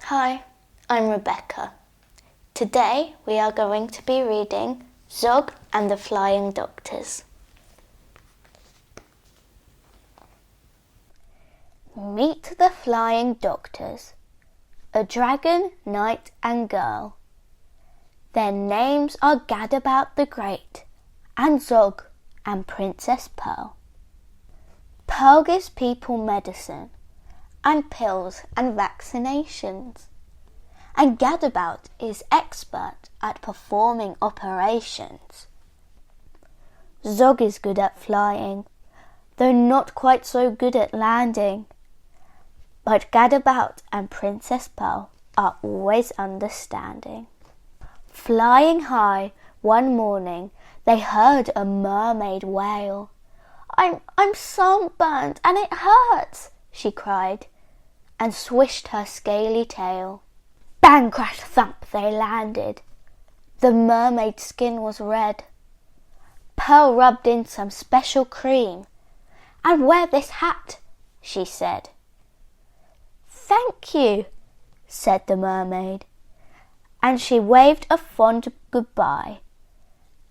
Hi, I'm Rebecca. Today we are going to be reading Zog and the Flying Doctors. Meet the Flying Doctors, a dragon, knight and girl. Their names are Gadabout the Great, and Zog, and Princess Pearl. Pearl gives people medicine, and pills and vaccinations. And Gadabout is expert at performing operations. Zog is good at flying, though not quite so good at landing. But Gadabout and Princess Pearl are always understanding. Flying high, one morning, they heard a mermaid wail. I'm sunburnt and it hurts, she cried, and swished her scaly tail. Bang, crash, thump, they landed. The mermaid's skin was red. Pearl rubbed in some special cream. And wear this hat, she said. Thank you, said the mermaid, and she waved a fond goodbye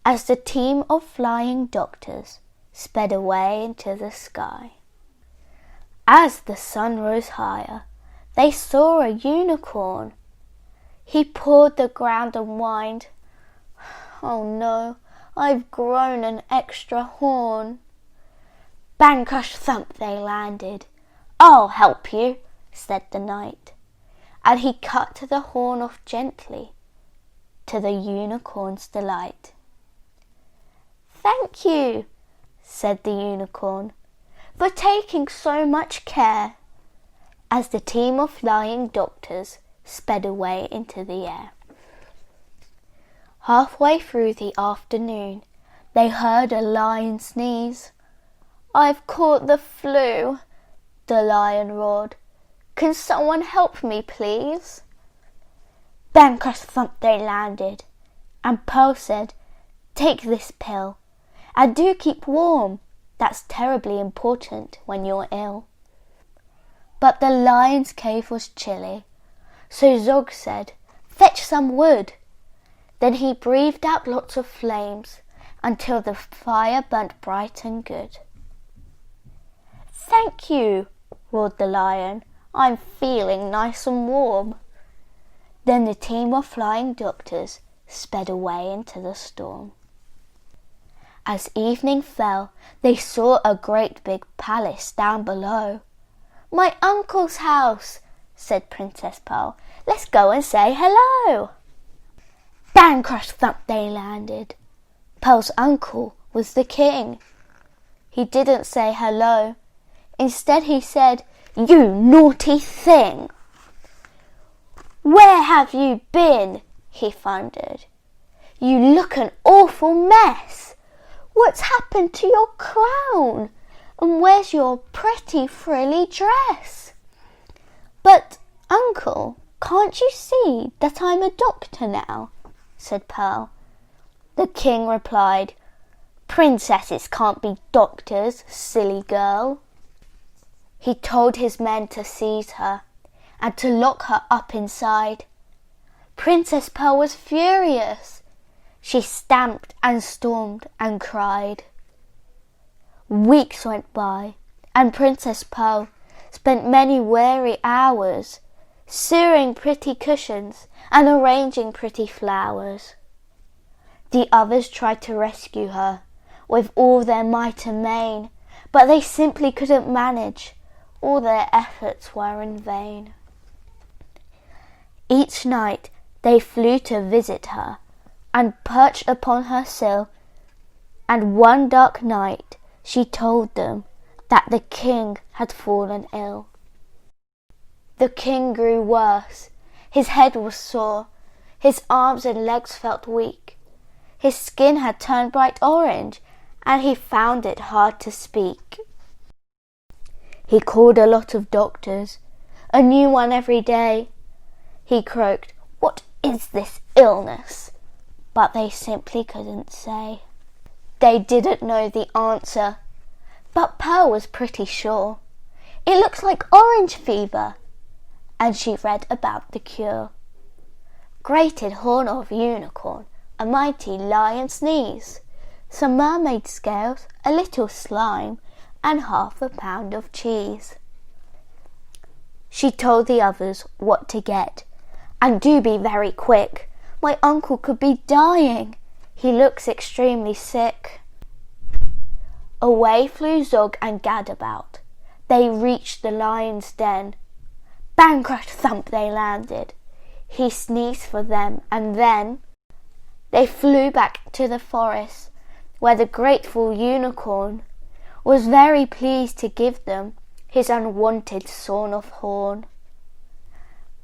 as the team of flying doctors sped away into the sky. As the sun rose higher, they saw a unicorn. He pawed the ground and whined, "Oh no, I've grown an extra horn." Bang, crash, thump, they landed. "I'll help you," said the knight, and he cut the horn off gently, to the unicorn's delight. "Thank you," said the unicorn, "for taking so much care," as the team of flying doctors sped away into the air. Halfway through the afternoon, they heard a lion sneeze. "I've caught the flu," the lion roared. "Can someone help me, please?" Bang, crash, thump, they landed, and Pearl said, "Take this pill, and do keep warm. That's terribly important when you're ill." But the lion's cave was chilly, so Zog said, "Fetch some wood." Then he breathed out lots of flames until the fire burnt bright and good. "Thank you," roared the lion. "I'm feeling nice and warm." Then the team of flying doctors sped away into the storm. As evening fell, they saw a great big palace down below. "My uncle's house," said Princess Pearl. "Let's go and say hello." Bang, crash, thump, they landed. Pearl's uncle was the king. He didn't say hello. Instead he said, "You naughty thing!" "Where have you been?" he thundered. "You look an awful mess. What's happened to your crown? And where's your pretty frilly dress?" "But, uncle, can't you see that I'm a doctor now?" said Pearl. The king replied, "Princesses can't be doctors, silly girl." He told his men to seize her and to lock her up inside. Princess Pearl was furious. She stamped and stormed and cried. Weeks went by, and Princess Pearl spent many weary hours sewing pretty cushions and arranging pretty flowers. The others tried to rescue her with all their might and main, but they simply couldn't manage. All their efforts were in vain. Each night they flew to visit her and perched upon her sill, and one dark night she told them that the king had fallen ill. The king grew worse. His head was sore. His arms and legs felt weak. His skin had turned bright orange, and he found it hard to speak. He called a lot of doctors, a new one every day. He croaked, "What is this illness?" But they simply couldn't say. They didn't know the answer, but Pearl was pretty sure. "It looks like orange fever." and she read about the cure. Grated horn of unicorn, a mighty lion's knees, some mermaid scales, a little slime, and 1/2 pound of cheese. She told the others what to get. And do be very quick. My uncle could be dying. He looks extremely sick. Away flew Zog and Gadabout. They reached the lion's den. Bang, crash, thump they landed. He sneezed for them, and then they flew back to the forest, where the grateful unicorn was very pleased to give them his unwanted sort of horn.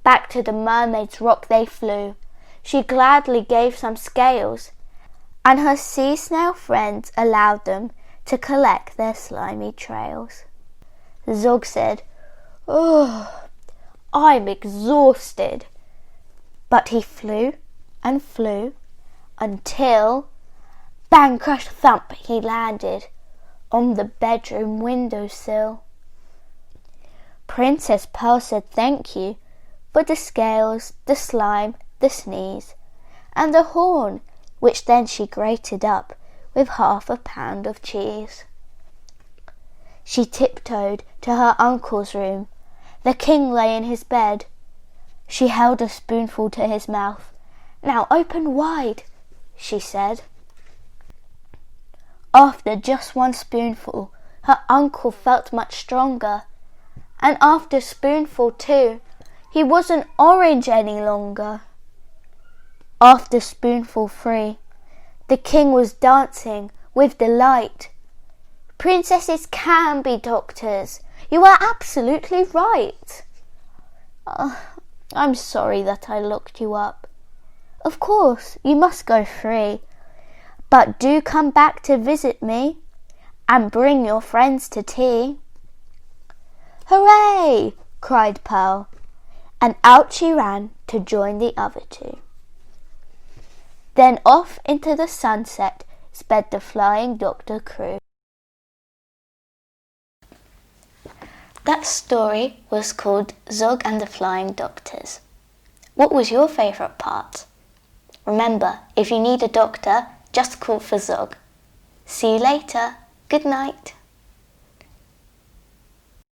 Back to the mermaid's rock they flew. She gladly gave some scales, and her sea snail friends allowed them to collect their slimy trails. Zog said, "Oh, I'm exhausted." But he flew and flew until, bang, crash, thump, he landed on the bedroom windowsill. Princess Pearl said thank you for the scales, the slime, the sneeze, and the horn, which then she grated up with 1/2 pound of cheese. She tiptoed to her uncle's room. The king lay in his bed. She held a spoonful to his mouth. "Now open wide," she said. After just one spoonful, her uncle felt much stronger. And after spoonful 2, he wasn't orange any longer. After spoonful 3, the king was dancing with delight. "Princesses can be doctors. You are absolutely right." "I'm sorry that I looked you up. Of course, you must go free. But do come back to visit me, and bring your friends to tea." "Hooray!" cried Pearl, and out she ran to join the other 2. Then off into the sunset sped the Flying Doctor crew. That story was called Zog and the Flying Doctors. What was your favourite part? Remember, if you need a doctor, just call for Zog. See you later. Good night.